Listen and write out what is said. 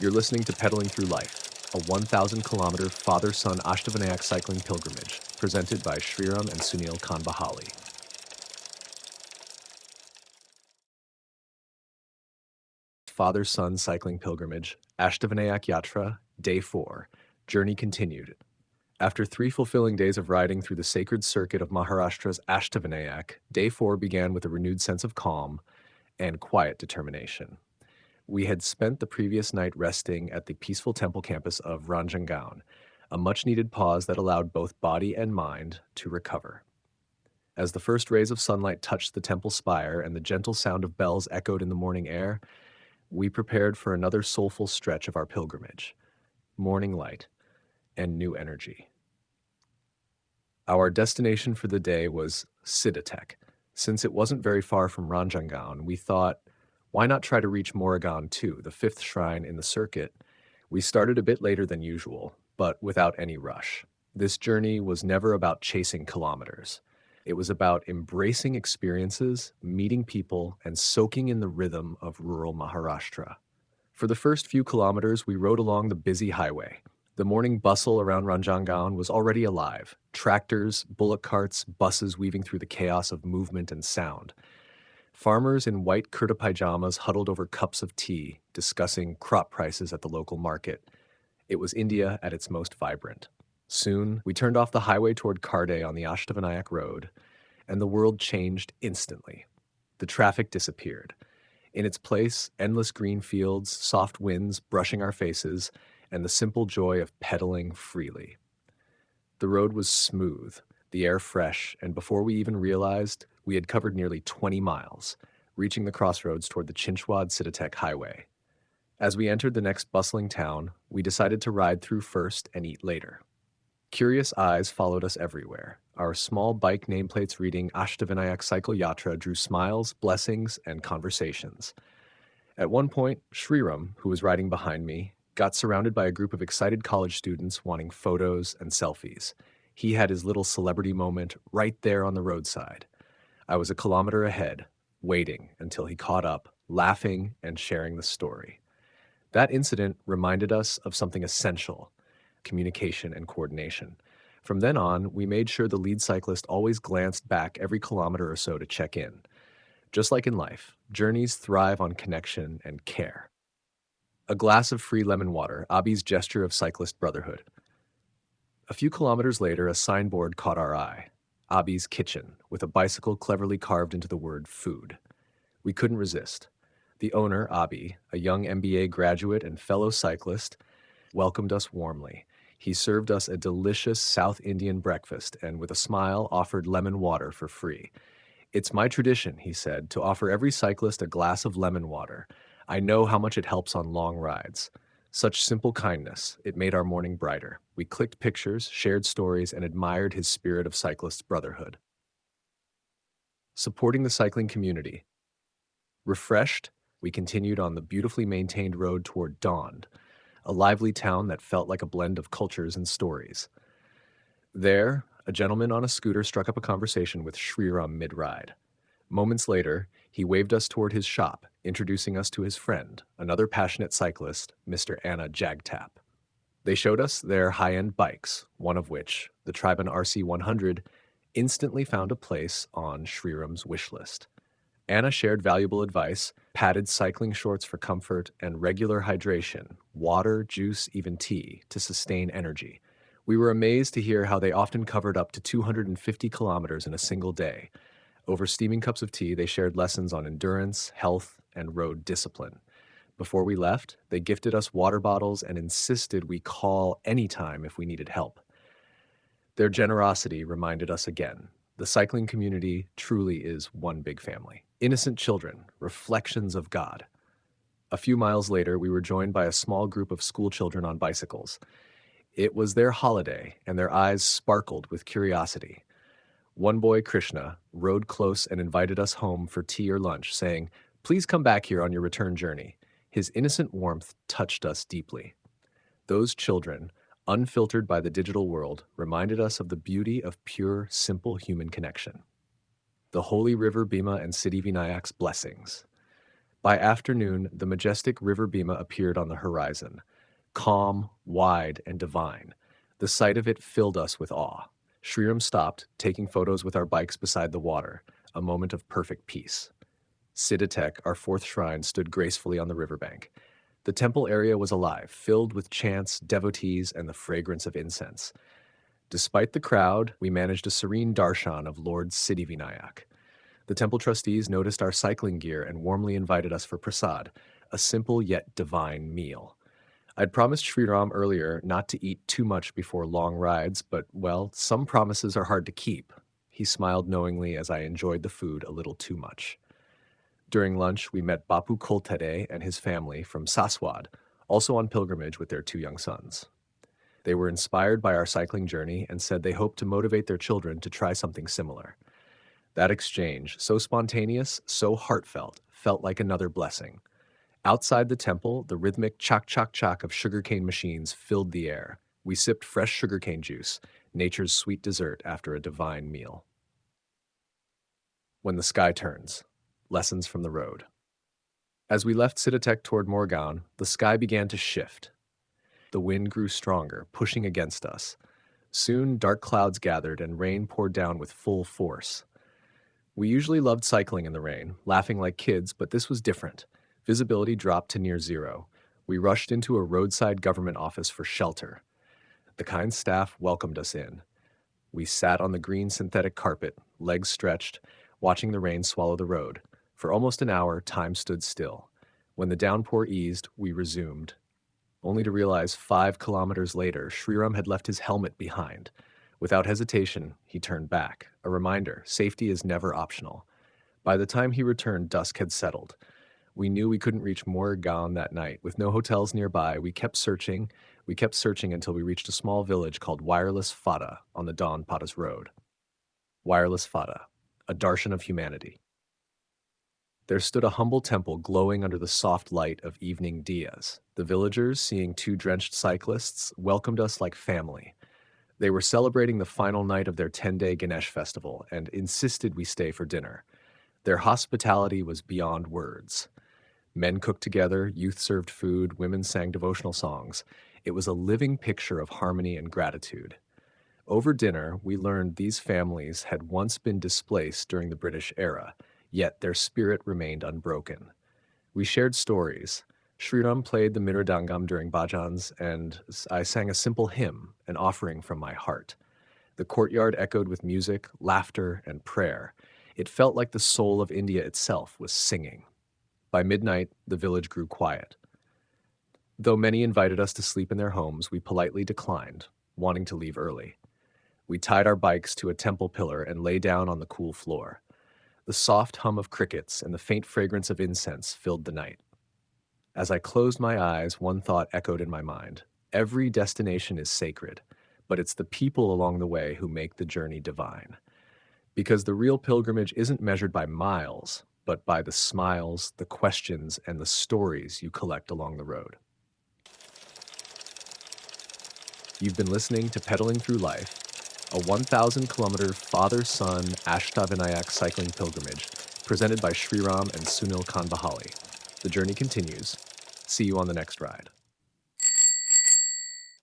You're listening to Pedaling Through Life, a 1,000-kilometer father-son Ashtavanayak cycling pilgrimage, presented by Shriram and Sunil Kanbahali. Father-son cycling pilgrimage, Ashtavanayak Yatra, Day 4. Journey continued. After 3 fulfilling days of riding through the sacred circuit of Maharashtra's Ashtavanayak, Day 4 began with a renewed sense of calm and quiet determination. We had spent the previous night resting at the peaceful temple campus of Ranjangaon, a much-needed pause that allowed both body and mind to recover. As the first rays of sunlight touched the temple spire and the gentle sound of bells echoed in the morning air, we prepared for another soulful stretch of our pilgrimage, morning light and new energy. Our destination for the day was Siddhatek. Since it wasn't very far from Ranjangaon, we thought, why not try to reach Moragan too, the 5th shrine in the circuit? We started a bit later than usual, but without any rush. This journey was never about chasing kilometers. It was about embracing experiences, meeting people, and soaking in the rhythm of rural Maharashtra. For the first few kilometers, we rode along the busy highway. The morning bustle around Ranjangaon was already alive. Tractors, bullock carts, buses weaving through the chaos of movement and sound. Farmers in white kurta pajamas huddled over cups of tea, discussing crop prices at the local market. It was India at its most vibrant. Soon, we turned off the highway toward Karde on the Ashtavanayak Road, and the world changed instantly. The traffic disappeared. In its place, endless green fields, soft winds brushing our faces, and the simple joy of pedaling freely. The road was smooth, the air fresh, and before we even realized, we had covered nearly 20 miles, reaching the crossroads toward the Chinchwad-Siddhatek highway. As we entered the next bustling town, we decided to ride through first and eat later. Curious eyes followed us everywhere. Our small bike nameplates reading Ashtavanayak Cycle Yatra drew smiles, blessings, and conversations. At one point, Shriram, who was riding behind me, got surrounded by a group of excited college students wanting photos and selfies. He had his little celebrity moment right there on the roadside. I was a kilometer ahead, waiting until he caught up, laughing and sharing the story. That incident reminded us of something essential: communication and coordination. From then on, we made sure the lead cyclist always glanced back every kilometer or so to check in. Just like in life, journeys thrive on connection and care. A glass of free lemon water, Abhi's gesture of cyclist brotherhood. A few kilometers later, a signboard caught our eye. Abhi's Kitchen, with a bicycle cleverly carved into the word food. We couldn't resist. The owner, Abhi, a young MBA graduate and fellow cyclist, welcomed us warmly. He served us a delicious South Indian breakfast and, with a smile, offered lemon water for free. "It's my tradition," he said, "to offer every cyclist a glass of lemon water. I know how much it helps on long rides." Such simple kindness, it made our morning brighter. We clicked pictures, shared stories, and admired his spirit of cyclist brotherhood. Supporting the cycling community. Refreshed, we continued on the beautifully maintained road toward Daund, a lively town that felt like a blend of cultures and stories. There, a gentleman on a scooter struck up a conversation with Shriram mid-ride. Moments later, he waved us toward his shop, introducing us to his friend, another passionate cyclist, Mr. Anna Jagtap. They showed us their high-end bikes, one of which, the Triben RC100, instantly found a place on Shriram's wish list. Anna shared valuable advice: padded cycling shorts for comfort, and regular hydration, water, juice, even tea, to sustain energy. We were amazed to hear how they often covered up to 250 kilometers in a single day. Over steaming cups of tea, they shared lessons on endurance, health, and road discipline. Before we left, they gifted us water bottles and insisted we call anytime if we needed help. Their generosity reminded us again: the cycling community truly is one big family. Innocent children, reflections of God. A few miles later, we were joined by a small group of school children on bicycles. It was their holiday, and their eyes sparkled with curiosity. One boy, Krishna, rode close and invited us home for tea or lunch, saying, "Please come back here on your return journey." His innocent warmth touched us deeply. Those children, unfiltered by the digital world, reminded us of the beauty of pure, simple human connection. The holy river Bhima and Siddhivinayak's blessings. By afternoon, the majestic River Bhima appeared on the horizon, calm, wide, and divine. The sight of it filled us with awe. Sriram stopped, taking photos with our bikes beside the water, a moment of perfect peace. Siddhatek, our fourth shrine, stood gracefully on the riverbank. The temple area was alive, filled with chants, devotees, and the fragrance of incense. Despite the crowd, we managed a serene darshan of Lord Siddhivinayak. The temple trustees noticed our cycling gear and warmly invited us for prasad, a simple yet divine meal. I'd promised Sriram earlier not to eat too much before long rides, but, well, some promises are hard to keep. He smiled knowingly as I enjoyed the food a little too much. During lunch, we met Bapu Koltede and his family from Saswad, also on pilgrimage with their two young sons. They were inspired by our cycling journey and said they hoped to motivate their children to try something similar. That exchange, so spontaneous, so heartfelt, felt like another blessing. Outside the temple, the rhythmic chak-chak-chak of sugarcane machines filled the air. We sipped fresh sugarcane juice, nature's sweet dessert after a divine meal. When the sky turns. Lessons from the road. As we left Siddhatek toward Morgaon, the sky began to shift. The wind grew stronger, pushing against us. Soon, dark clouds gathered and rain poured down with full force. We usually loved cycling in the rain, laughing like kids, but this was different. Visibility dropped to near zero. We rushed into a roadside government office for shelter. The kind staff welcomed us in. We sat on the green synthetic carpet, legs stretched, watching the rain swallow the road. For almost an hour, time stood still. When the downpour eased, we resumed, only to realize 5 kilometers later, Sriram had left his helmet behind. Without hesitation, he turned back. A reminder, safety is never optional. By the time he returned, dusk had settled. We knew we couldn't reach Morgaon that night. With no hotels nearby, we kept searching until we reached a small village called Wireless Fada on the Don Patas Road. Wireless Fada, a darshan of humanity. There stood a humble temple glowing under the soft light of evening diyas. The villagers, seeing 2 drenched cyclists, welcomed us like family. They were celebrating the final night of their 10-day Ganesh festival and insisted we stay for dinner. Their hospitality was beyond words. Men cooked together, youth served food, women sang devotional songs. It was a living picture of harmony and gratitude. Over dinner, we learned these families had once been displaced during the British era, yet their spirit remained unbroken. We shared stories. Sriram played the Miradangam during bhajans, and I sang a simple hymn, an offering from my heart. The courtyard echoed with music, laughter, and prayer. It felt like the soul of India itself was singing. By midnight, the village grew quiet. Though many invited us to sleep in their homes, we politely declined, wanting to leave early. We tied our bikes to a temple pillar and lay down on the cool floor. The soft hum of crickets and the faint fragrance of incense filled the night. As I closed my eyes, one thought echoed in my mind. Every destination is sacred, but it's the people along the way who make the journey divine. Because the real pilgrimage isn't measured by miles, but by the smiles, the questions, and the stories you collect along the road. You've been listening to Pedaling Through Life, a 1,000-kilometer father-son Ashtavinayak cycling pilgrimage presented by Sriram and Sunil Kanbahali. The journey continues. See you on the next ride.